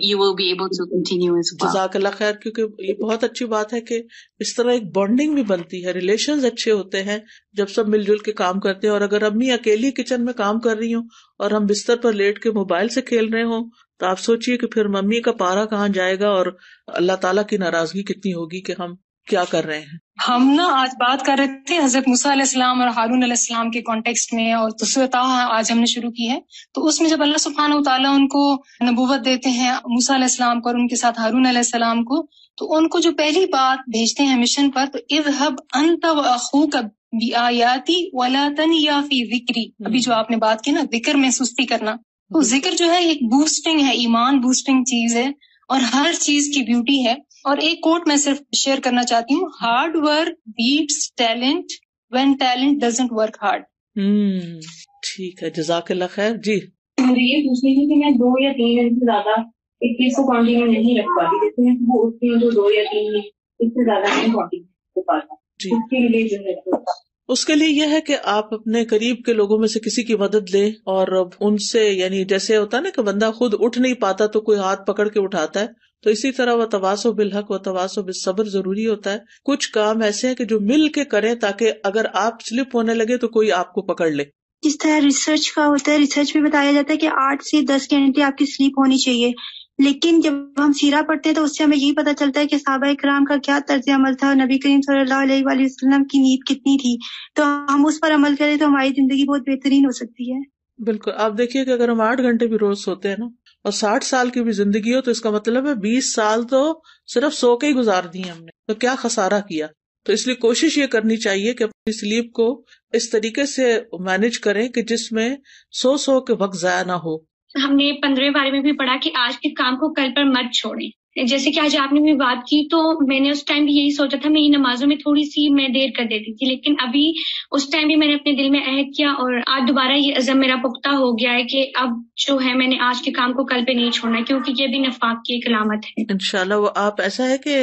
you will be able to continue as well. جزاک اللہ خیر, کیونکہ یہ بہت اچھی بات ہے کہ اس طرح ایک بانڈنگ بھی بنتی ہے, ریلیشنز اچھے ہوتے ہیں جب سب مل جل کے کام کرتے ہیں. اور اگر امی اکیلی کچن میں کام کر رہی ہوں اور ہم بستر پر لیٹ کے موبائل سے کھیل رہے ہوں تو آپ سوچئے کہ پھر ممی کا پارا کہاں جائے گا اور اللہ تعالیٰ کی ناراضگی کتنی ہوگی کہ ہم کیا کر رہے ہیں. ہم آج بات کر رہے تھے حضرت موسیٰ علیہ السلام اور ہارون علیہ السلام کے کانٹیکسٹ میں, اور سورۃ طٰہٰ آج ہم نے شروع کی ہے. تو اس میں جب اللہ سبحانہ و تعالیٰ ان کو نبوت دیتے ہیں, موسیٰ علیہ السلام کو اور ان کے ساتھ ہارون علیہ السلام کو, تو ان کو جو پہلی بات بھیجتے ہیں مشن پر, تو اذهب انت واخوک بآیاتی ولا تنیا فی ذکری. ابھی جو آپ نے بات کی نا ذکر میں سستی کرنا, تو ذکر جو ہے ایک بوسٹنگ ہے, ایمان بوسٹنگ چیز ہے اور ہر چیز کی بیوٹی ہے. اور ایک کوٹ میں صرف شیئر کرنا چاہتی ہوں, hard work beats talent when talent doesn't work hard. ٹھیک ہے, جزاک اللہ خیر. جی مجھے یہ پوچھنی تھی کہ میں 2 یا 3 دن سے زیادہ ایک چیز کو کنٹینیو نہیں رکھ پاتی, جیسے میں وہ اٹھتی ہوں تو 2 یا 3 دن اس سے زیادہ نہیں کنٹینیو کر پاتا. اس کے لیے جو ہے اس کے لیے یہ ہے کہ آپ اپنے قریب کے لوگوں میں سے کسی کی مدد لیں اور ان سے, یعنی جیسے ہوتا ہے نا کہ بندہ خود اٹھ نہیں پاتا تو کوئی ہاتھ پکڑ کے اٹھاتا ہے, تو اسی طرح وہ تواصو بالحق و تواصو بالصبر ضروری ہوتا ہے. کچھ کام ایسے ہیں کہ جو مل کے کریں تاکہ اگر آپ سلپ ہونے لگے تو کوئی آپ کو پکڑ لے. جس طرح ریسرچ کا ہوتا ہے, ریسرچ میں بتایا جاتا ہے کہ 8 سے 10 گھنٹے آپ کی سلیپ ہونی چاہیے, لیکن جب ہم سیرہ پڑھتے ہیں تو اس سے ہمیں یہی پتہ چلتا ہے کہ صحابہ کرام کا کیا طرز عمل تھا, نبی کریم صلی اللہ علیہ وآلہ وسلم کی نیند کتنی تھی. تو ہم اس پر عمل کریں تو ہماری زندگی بہت بہترین ہو سکتی ہے. بالکل. آپ دیکھیے کہ اگر ہم 8 گھنٹے بھی روز سوتے ہیں نا اور 60 سال کی بھی زندگی ہو تو اس کا مطلب ہے 20 سال تو صرف سو کے ہی گزار دی ہم نے, تو کیا خسارہ کیا. تو اس لیے کوشش یہ کرنی چاہیے کہ اپنی سلیپ کو اس طریقے سے مینج کریں کہ جس میں سو کے وقت ضائع نہ ہو. ہم نے 15 بارے میں بھی پڑھا کہ آج کے کام کو کل پر مت چھوڑیں. جیسے کہ آج آپ نے بھی بات کی تو میں نے اس ٹائم بھی یہی سوچا تھا, میں نمازوں میں تھوڑی سی میں دیر کر دیتی تھی, لیکن ابھی اس ٹائم بھی میں نے اپنے دل میں عہد کیا اور آج دوبارہ یہ عزم میرا پختہ ہو گیا ہے کہ اب جو ہے میں نے آج کے کام کو کل پہ نہیں چھوڑنا, کیونکہ یہ بھی نفاق کی ایک علامت ہے. انشاءاللہ وہ آپ ایسا ہے کہ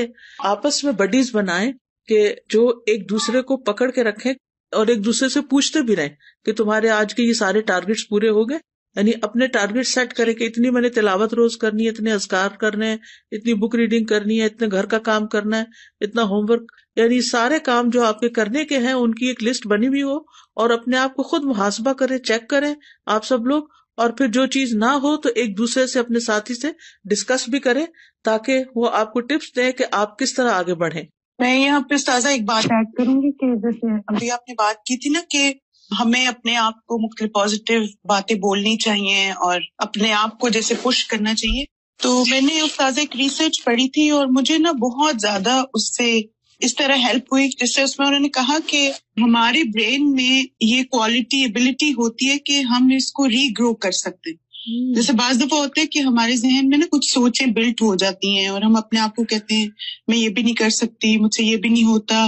آپس میں بڈیز بنائیں کہ جو ایک دوسرے کو پکڑ کے رکھیں اور ایک دوسرے سے پوچھتے بھی رہیں کہ تمہارے آج کے یہ سارے ٹارگٹس پورے ہو گئے. یعنی اپنے ٹارگٹ سیٹ کرے کہ اتنی میں نے تلاوت روز کرنی ہے, اتنے اذکار کرنے ہیں, اتنی بک ریڈنگ کرنی ہے, اتنے گھر کا کام کرنا ہے, اتنا ہوم ورک, یعنی سارے کام جو آپ کے کرنے کے ہیں ان کی ایک لسٹ بنی ہوئی ہو اور اپنے آپ کو خود محاسبہ کریں, چیک کریں آپ سب لوگ, اور پھر جو چیز نہ ہو تو ایک دوسرے سے اپنے ساتھی سے ڈسکس بھی کریں تاکہ وہ آپ کو ٹپس دیں کہ آپ کس طرح آگے بڑھیں. میں یہاں پہ استاذہ ایک بات ایڈ کروں گی کہ جیسے ابھی آپ نے بات کی تھی نا کہ ہمیں اپنے آپ کو مختلف پازیٹیو باتیں بولنی چاہیے اور اپنے آپ کو جیسے پش کرنا چاہیے. تو میں نے استاذہ ایک ریسرچ پڑھی تھی اور مجھے نا بہت زیادہ اس سے اس طرح ہیلپ ہوئی، جس سے اس میں انہوں نے کہا کہ ہمارے برین میں یہ کوالٹی ایبلٹی ہوتی ہے کہ ہم اس کو ری گرو کر سکتے ہیں. جیسے بعض دفعہ ہوتا ہے کہ ہمارے ذہن میں نا کچھ سوچیں بلٹ ہو جاتی ہیں اور ہم اپنے آپ کو کہتے ہیں میں یہ بھی نہیں کر سکتی، مجھ سے یہ بھی نہیں ہوتا.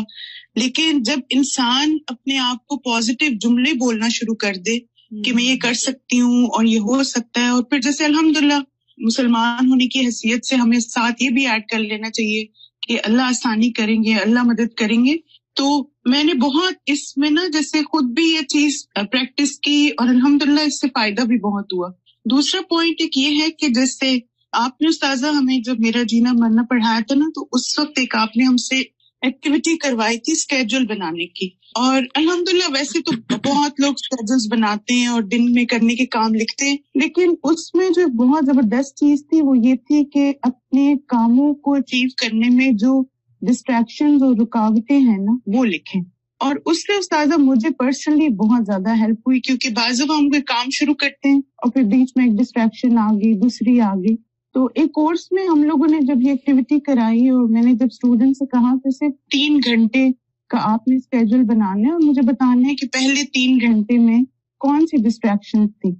لیکن جب انسان اپنے آپ کو پازیٹیو جملے بولنا شروع کر دے کہ میں یہ کر سکتی ہوں اور یہ ہو سکتا ہے، اور پھر جیسے الحمدللہ مسلمان ہونے کی حیثیت سے ہمیں ساتھ یہ بھی ایڈ کر لینا چاہیے کہ اللہ آسانی کریں گے، اللہ مدد کریں گے. تو میں نے بہت اس میں نا جیسے خود بھی یہ چیز پریکٹس کی اور الحمدللہ اس سے فائدہ بھی بہت ہوا. دوسرا پوائنٹ ایک یہ ہے کہ جیسے آپ نے استاذہ ہمیں جب میرا جینا مرنا پڑھایا تھا نا، تو اس وقت ایک آپ نے ہم سے ایکٹیویٹی کروائی تھی اسکیڈول بنانے کی. اور الحمدللہ ویسے تو بہت لوگ اسکیڈولز بناتے ہیں اور دن میں کرنے کے کام لکھتے ہیں، لیکن اس میں جو بہت زبردست چیز تھی وہ یہ تھی کہ اپنے کاموں کو اچیو کرنے میں جو ڈسٹریکشنز اور رکاوٹیں ہیں نا وہ لکھیں. اور اس سے استاذہ مجھے پرسنلی بہت زیادہ ہیلپ ہوئی، کیونکہ بعض دفعہ ہم کوئی کام شروع کرتے ہیں اور پھر بیچ میں ایک ڈسٹریکشن آ گئی، دوسری آ گئی. تو ایک کورس میں ہم لوگوں نے جب یہ ایکٹیویٹی کرائی اور میں نے جب اسٹوڈنٹ سے کہا کہ صرف 3 گھنٹے کا آپ نے اسکیجول بنانا ہے اور مجھے بتانا ہے کہ پہلے 3 گھنٹے میں کون سی ڈسٹریکشن تھی،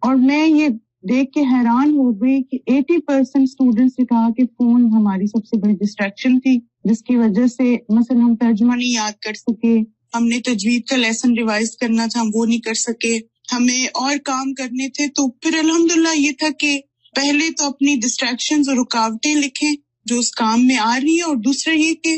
اور میں یہ دیکھ کے حیران ہو گئی کہ 80% اسٹوڈنٹس نے کہا کہ فون ہماری سب سے بڑی ڈسٹریکشن تھی، جس کی وجہ سے مثلا ہم ترجمہ نہیں یاد کر سکے، ہم نے تجوید کا لیسن ریوائز کرنا تھا ہم وہ نہیں کر سکے، ہمیں اور کام کرنے تھے. تو پھر الحمدللہ یہ تھا کہ پہلے تو اپنی ڈسٹریکشنز اور رکاوٹیں لکھیں جو اس کام میں آ رہی ہے، اور دوسرا یہ کہ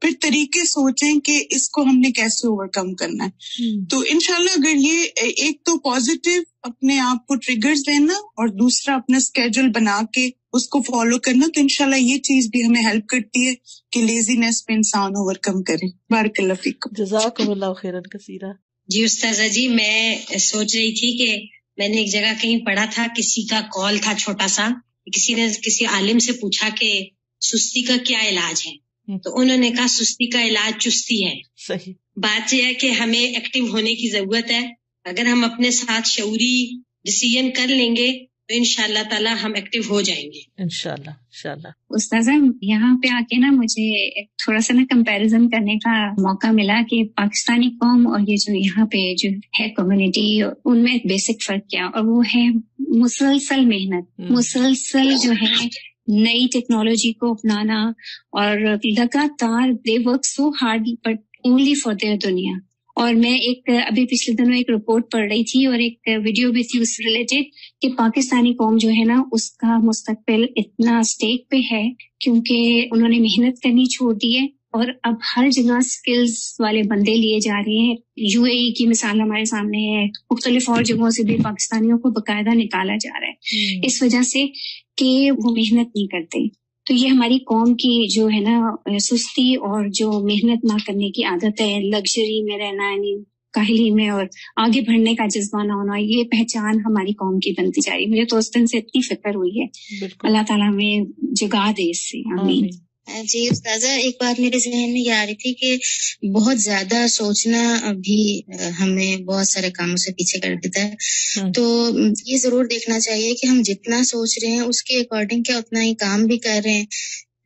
پھر طریقے سوچیں کہ اس کو ہم نے کیسے اوور کم کرنا ہے. تو انشاءاللہ اگر یہ ایک تو پازیٹیو اپنے آپ کو ٹریگرز دینا اور دوسرا اپنا اسکیجول بنا کے اس کو فالو کرنا، تو انشاءاللہ یہ چیز بھی ہمیں ہیلپ کرتی ہے کہ لیزینس پہ انسان اوور کم کرے. بارک اللہ فیکم. جزاکم اللہ خیرا کثیرا. جی استاذہ جی، میں سوچ رہی تھی کہ میں نے ایک جگہ کہیں پڑھا تھا، کسی کا کال تھا چھوٹا سا، کسی نے کسی عالم سے پوچھا کہ سستی کا کیا علاج ہے، تو انہوں نے کہا سستی کا علاج چستی ہے. صحیح بات یہ ہے کہ ہمیں ایکٹیو ہونے کی ضرورت ہے. اگر ہم اپنے ساتھ شعوری ڈیسیژن کر لیں گے تو انشاءاللہ تعالی ہم ایکٹیو ہو جائیں گے انشاءاللہ. استاذہ یہاں پہ آ کے نا مجھے تھوڑا سا نا کمپیریزن کرنے کا موقع ملا کہ پاکستانی قوم اور یہ جو یہاں پہ جو ہے کمیونٹی، ان میں بیسک فرق کیا، اور وہ ہے مسلسل محنت، مسلسل جو ہے نئی ٹیکنالوجی کو اپنانا، اور لگاتار they work so hard but only for their دنیا. اور میں ایک ابھی پچھلے دنوں ایک رپورٹ پڑھ رہی تھی اور ایک ویڈیو بھی تھی اس سے ریلیٹڈ کہ پاکستانی قوم جو ہے نا اس کا مستقبل اتنا اسٹیک پہ ہے کیونکہ انہوں نے محنت کرنی چھوڑ دی ہے، اور اب ہر جگہ سکلز والے بندے لیے جا رہے ہیں. UAE کی مثال ہمارے سامنے ہے، مختلف اور جگہوں سے بھی پاکستانیوں کو باقاعدہ نکالا جا رہا ہے اس وجہ سے کہ وہ محنت نہیں کرتے. تو یہ ہماری قوم کی جو ہے نا سستی اور جو محنت نہ کرنے کی عادت ہے، لگژری میں رہنا، یعنی کاہلی میں، اور آگے بڑھنے کا جذبہ نہ ہونا، یہ پہچان ہماری قوم کی بنتی جا رہی. مجھے تو اس دن سے اتنی فکر ہوئی ہے. اللہ تعالیٰ ہمیں جگا دے اس سے، آمین. جی استاذہ، ایک بات میرے ذہن میں یہ آ رہی تھی کہ بہت زیادہ سوچنا بھی ہمیں بہت سارے کاموں سے پیچھے کر دیتا ہے. تو یہ ضرور دیکھنا چاہیے کہ ہم جتنا سوچ رہے ہیں اس کے اکارڈنگ کیا اتنا ہی کام بھی کر رہے ہیں،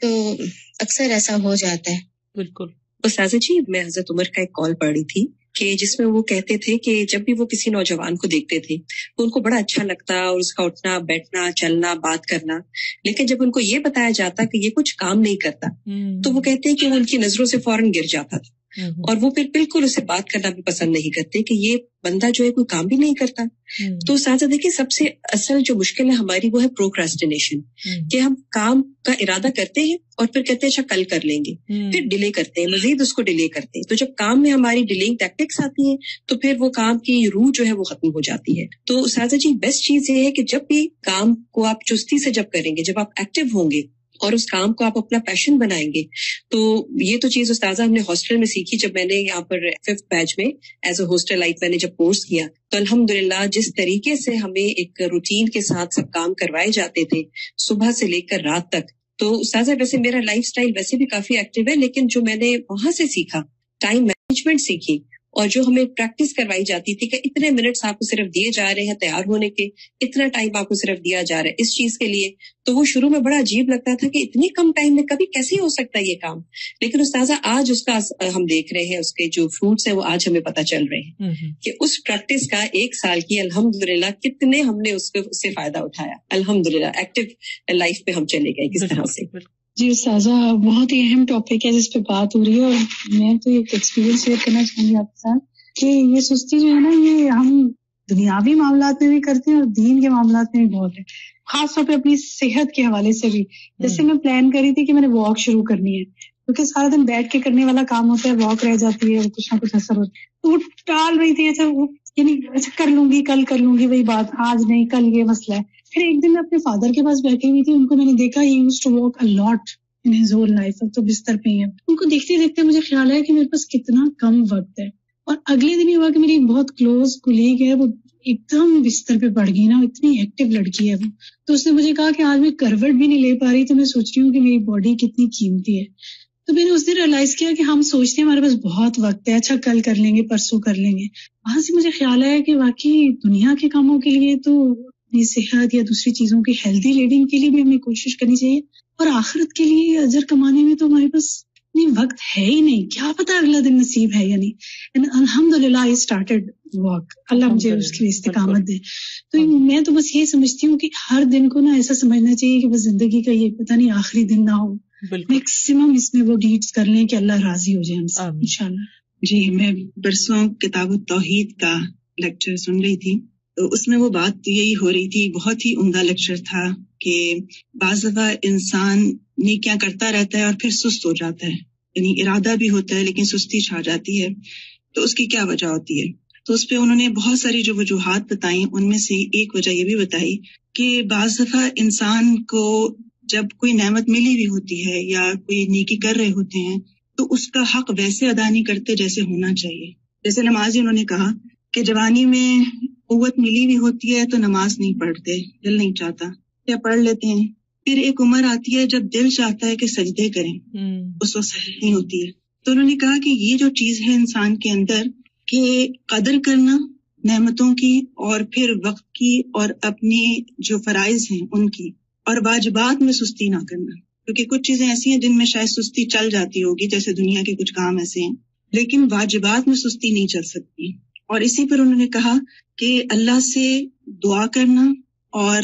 تو اکثر ایسا ہو جاتا ہے. بالکل. استاذہ جی، میں حضرت عمر کا ایک کال پڑھ رہی تھی کہ جس میں وہ کہتے تھے کہ جب بھی وہ کسی نوجوان کو دیکھتے تھے تو ان کو بڑا اچھا لگتا اور اس کا اٹھنا بیٹھنا چلنا بات کرنا، لیکن جب ان کو یہ بتایا جاتا کہ یہ کچھ کام نہیں کرتا تو وہ کہتے ہیں کہ وہ ان کی نظروں سے فوراً گر جاتا تھا، اور وہ پھر بالکل اسے بات کرنا بھی پسند نہیں کرتے کہ یہ بندہ جو ہے کوئی کام بھی نہیں کرتا. تو ساتھ دیکھیں سب سے اصل جو مشکل ہے ہماری وہ ہے پروکراسٹینیشن، کہ ہم کام کا ارادہ کرتے ہیں اور پھر کہتے ہیں اچھا کل کر لیں گے، پھر ڈیلے کرتے ہیں، مزید اس کو ڈیلے کرتے ہیں. تو جب کام میں ہماری ڈیلینگ ٹیکٹکس آتی ہیں تو پھر وہ کام کی روح جو ہے وہ ختم ہو جاتی ہے. تو ساتھ جی بیسٹ چیز یہ ہے کہ جب بھی کام کو آپ چستی سے جب کریں گے، جب آپ ایکٹیو ہوں گے اور اس کام کو آپ اپنا پیشن بنائیں گے. تو یہ تو چیز استاذہ ہم نے ہاسٹل میں سیکھی. جب میں نے یہاں پر 5th بیچ میں ایز اے ہاسٹل لائف میں نے جب کورس کیا تو الحمدللہ جس طریقے سے ہمیں ایک روٹین کے ساتھ سب کام کروائے جاتے تھے صبح سے لے کر رات تک. تو استاذہ ویسے میرا لائف سٹائل ویسے بھی کافی ایکٹیو ہے, لیکن جو میں نے وہاں سے سیکھا ٹائم مینجمنٹ سیکھی, اور جو ہمیں پریکٹس کروائی جاتی تھی کہ اتنے منٹس آپ کو صرف دیے جا رہے ہیں تیار ہونے کے, اتنا ٹائم آپ کو صرف دیا جا رہا ہے اس چیز کے لیے, تو وہ شروع میں بڑا عجیب لگتا تھا کہ اتنی کم ٹائم میں کبھی کیسے ہو سکتا ہے یہ کام. لیکن استاذہ آج اس کا ہم دیکھ رہے ہیں, اس کے جو فروٹس ہیں وہ آج ہمیں پتہ چل رہے ہیں کہ اس پریکٹس کا 1 سال کی الحمدللہ کتنے ہم نے اس سے فائدہ اٹھایا. الحمدللہ ایکٹیو لائف پہ ہم چلے گئے کس طرح سے. جی استاذہ, بہت ہی اہم ٹاپک ہے جس پہ بات ہو رہی ہے, اور میں تو ایک ایکسپیرینس شیئر کرنا چاہوں گی آپ کے ساتھ کہ یہ سستی جو ہے نا, یہ ہم دنیاوی معاملات میں بھی کرتے ہیں اور دین کے معاملات میں بھی بہت ہے, خاص طور پہ اپنی صحت کے حوالے سے بھی. جیسے میں پلان کری تھی کہ میں نے واک شروع کرنی ہے, کیونکہ سارا دن بیٹھ کے کرنے والا کام ہوتا ہے, واک رہ جاتی ہے اور کچھ نہ کچھ اثر ہوتا ہے, تو وہ ٹال رہی تھی. اچھا کر لوں گی, کل کر لوں گی, وہی بات, آج نہیں کل یہ مسئلہ ہے. پھر ایک دن میں اپنے فادر کے پاس بیٹھی ہوئی تھی, ان کو میں نے دیکھا ہی used to walk a lot in his whole life, اب تو بستر پہ ہی ہے. ان کو دیکھتے دیکھتے مجھے خیال آیا کہ میرے پاس کتنا کم وقت ہے. اور اگلے دن یہ ہوا کہ میری ایک بہت کلوز کولیگ ہے, وہ ایک دم بستر پہ پڑ گئی نا, اتنی ایکٹیو لڑکی ہے وہ, تو اس نے مجھے کہا کہ آج میں کروٹ بھی نہیں لے پا رہی, تو میں سوچ رہی ہوں کہ میری باڈی کتنی قیمتی ہے. تو میں نے اس دن ریئلائز کیا کہ ہم سوچتے ہیں ہمارے پاس بہت وقت ہے, اچھا کل کر لیں گے, پرسوں کر لیں گے. وہاں سے مجھے خیال آیا کہ واقعی دنیا کے کاموں کے لیے تو اپنی صحت یا دوسری چیزوں کی ہیلدی لیڈنگ کے لیے بھی ہمیں کوشش کرنی چاہیے, اور آخرت کے لیے اجر کمانے میں تو ہمارے پاس نہیں وقت ہے ہی نہیں, کیا پتا اگلا دن نصیب ہے یا نہیں. الحمدللہ آئی اسٹارٹڈ واک, اللہ مجھے اس کی استقامت دے. تو میں تو بس یہ سمجھتی ہوں کہ ہر دن کو نا ایسا سمجھنا چاہیے کہ بس زندگی کا یہ پتہ نہیں آخری دن نہ ہو, میکسیمم اس میں وہ ڈیڈز کر لیں کہ اللہ راضی ہو جائے ہم سے انشاءاللہ. جی, میں برسوں کتاب التوحید کا لیکچر سن رہی تھی, تو اس میں وہ بات یہی ہو رہی تھی, بہت ہی عمدہ لیکچر تھا کہ بعض دفعہ انسان نیکیاں کرتا رہتا ہے اور پھر سست ہو جاتا ہے, یعنی ارادہ بھی ہوتا ہے لیکن سستی چھا جاتی ہے, تو اس کی کیا وجہ ہوتی ہے. تو اس پہ انہوں نے بہت ساری جو وجوہات بتائیں, ان میں سے ایک وجہ یہ بھی بتائی کہ بعض دفعہ انسان کو جب کوئی نعمت ملی بھی ہوتی ہے یا کوئی نیکی کر رہے ہوتے ہیں تو اس کا حق ویسے ادا نہیں کرتے جیسے ہونا چاہیے. جیسے نمازی انہوں نے کہا کہ جوانی میں قوت ملی بھی ہوتی ہے تو نماز نہیں پڑھتے, دل نہیں چاہتا, یا پڑھ لیتے ہیں. پھر ایک عمر آتی ہے جب دل چاہتا ہے کہ سجدے کریں, اس وقت صحیح نہیں ہوتی ہے. تو انہوں نے کہا کہ یہ جو چیز ہے انسان کے اندر کہ قدر کرنا نعمتوں کی, اور پھر وقت کی, اور اپنے جو فرائض ہیں ان کی, اور واجبات میں سستی نہ کرنا. کیونکہ کچھ چیزیں ایسی ہیں جن میں شاید سستی چل جاتی ہوگی, جیسے دنیا کے کچھ کام ایسے ہیں, لیکن واجبات میں سستی نہیں چل سکتی. اور اسی پر انہوں نے کہا کہ اللہ سے دعا کرنا اور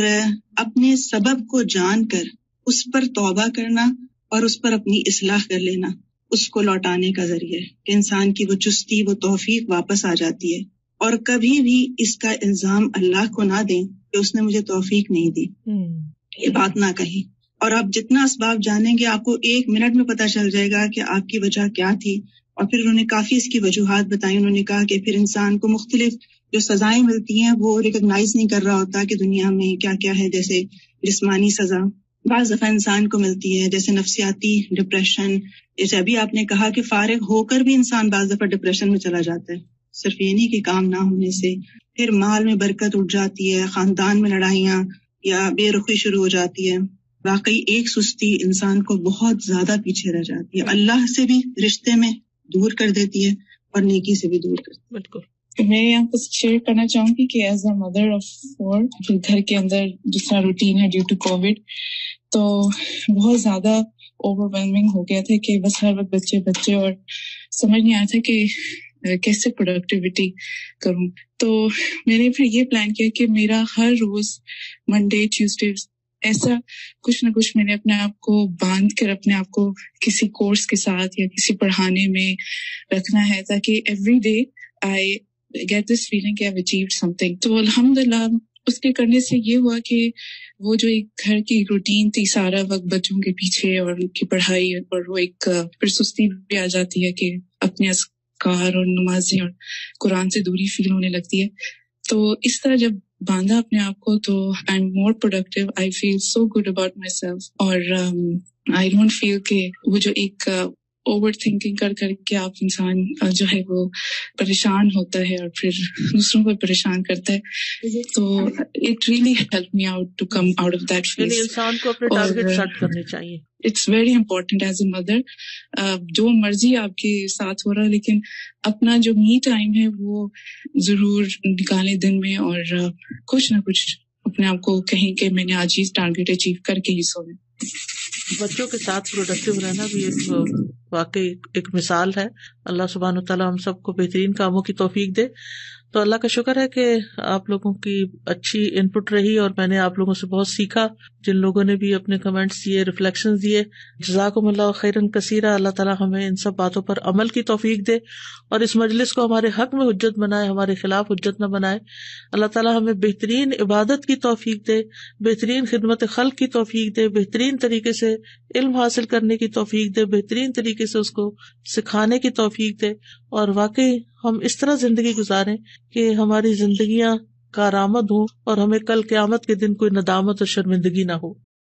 اپنے سبب کو جان کر اس پر توبہ کرنا اور اس پر اپنی اصلاح کر لینا, اس کو لوٹانے کا ذریعہ ہے کہ انسان کی وہ چستی, وہ توفیق واپس آ جاتی ہے. اور کبھی بھی اس کا الزام اللہ کو نہ دیں کہ اس نے مجھے توفیق نہیں دی, یہ بات نہ کہیں. اور آپ جتنا اسباب جانیں گے آپ کو 1 منٹ میں پتہ چل جائے گا کہ آپ کی وجہ کیا تھی. اور پھر انہوں نے کافی اس کی وجوہات بتائی. انہوں نے کہا کہ پھر انسان کو مختلف جو سزائیں ملتی ہیں وہ ریکگنائز نہیں کر رہا ہوتا کہ دنیا میں کیا کیا ہے. جیسے جسمانی سزا بعض دفعہ انسان کو ملتی ہے, جیسے نفسیاتی ڈپریشن. جیسے ابھی آپ نے کہا کہ فارغ ہو کر بھی انسان بعض دفعہ ڈپریشن میں چلا جاتا ہے, صرف یہ نہیں کہ کام نہ ہونے سے. پھر مال میں برکت اٹھ جاتی ہے, خاندان میں لڑائیاں یا بے رخی شروع ہو جاتی ہے. واقعی ایک سستی انسان کو بہت زیادہ پیچھے رہ جاتی ہے, اللہ سے بھی رشتے میں دور کر دیتی ہے اور نیکی سے بھی دور کرتی ہے. بالکل. میں یہاں پر شیئر کرنا چاہوں گی کہ ایز اے مدر آف 4 پھر گھر کے اندر جس طرح روٹین ہے ڈیو ٹو کووڈ, تو بہت زیادہ اوور ویلمنگ ہو گیا تھا کہ بس ہر وقت بچے اور سمجھ نہیں آیا تھا کہ کیسے پروڈکٹیوٹی کروں. تو میں نے پھر یہ پلان کیا کہ میرا ہر روز منڈے ٹیوزڈے ایسا کچھ نہ کچھ میں نے اپنے آپ کو باندھ کر اپنے آپ کو کسی کورس کے ساتھ یا کسی پڑھانے میں رکھنا ہے, تاکہ every day I get this feeling کہ I've achieved something. تو الحمدللہ اس کے کرنے سے یہ ہوا کہ وہ جو ایک گھر کی روٹین تھی, سارا وقت بچوں کے پیچھے اور ان کی پڑھائی, اور وہ ایک پھر سستی بھی آ جاتی ہے کہ اپنے اذکار اور نمازیں اور قرآن سے دوری فیل ہونے لگتی ہے. تو اس طرح جب باندھا اپنے آپ کو تو I am more productive, I feel so good about my self, اور آئی ڈونٹ فیل کہ وہ جو ایک اوور تھنکنگ کر کے آپ انسان جو ہے وہ پریشان ہوتا ہے اور پھر دوسروں کو پریشان کرتا ہے. تو it really help me out to come out of that phase. انسان کو اپنے ٹارگیٹ سیٹ کرنے چاہیے. It's very important as a mother, جو مرضی آپ کے ساتھ ہو رہا ہے لیکن اپنا جو می ٹائم ہے وہ ضرور نکالیں دن میں, اور کچھ نہ کچھ اپنے آپ کو کہیں کہ میں نے آج یہ ٹارگیٹ اچیو کر کے ہی سونا. بچوں کے ساتھ پروڈکٹیو رہنا بھی ایک واقعی ایک مثال ہے. اللہ سبحانہ وتعالیٰ ہم سب کو بہترین کاموں کی توفیق دے. تو اللہ کا شکر ہے کہ آپ لوگوں کی اچھی ان پٹ رہی اور میں نے آپ لوگوں سے بہت سیکھا. جن لوگوں نے بھی اپنے کمنٹس دیے, ریفلیکشنز دیے, جزاکم اللہ خیرن کثیرا. اللہ تعالیٰ ہمیں ان سب باتوں پر عمل کی توفیق دے اور اس مجلس کو ہمارے حق میں حجت بنائے, ہمارے خلاف حجت نہ بنائے. اللہ تعالیٰ ہمیں بہترین عبادت کی توفیق دے, بہترین خدمت خلق کی توفیق دے, بہترین طریقے سے علم حاصل کرنے کی توفیق دے, بہترین طریقے سے اس کو سکھانے کی توفیق دے, اور واقعی ہم اس طرح زندگی گزاریں کہ ہماری زندگیاں کارآمد ہوں اور ہمیں کل قیامت کے دن کوئی ندامت اور شرمندگی نہ ہو.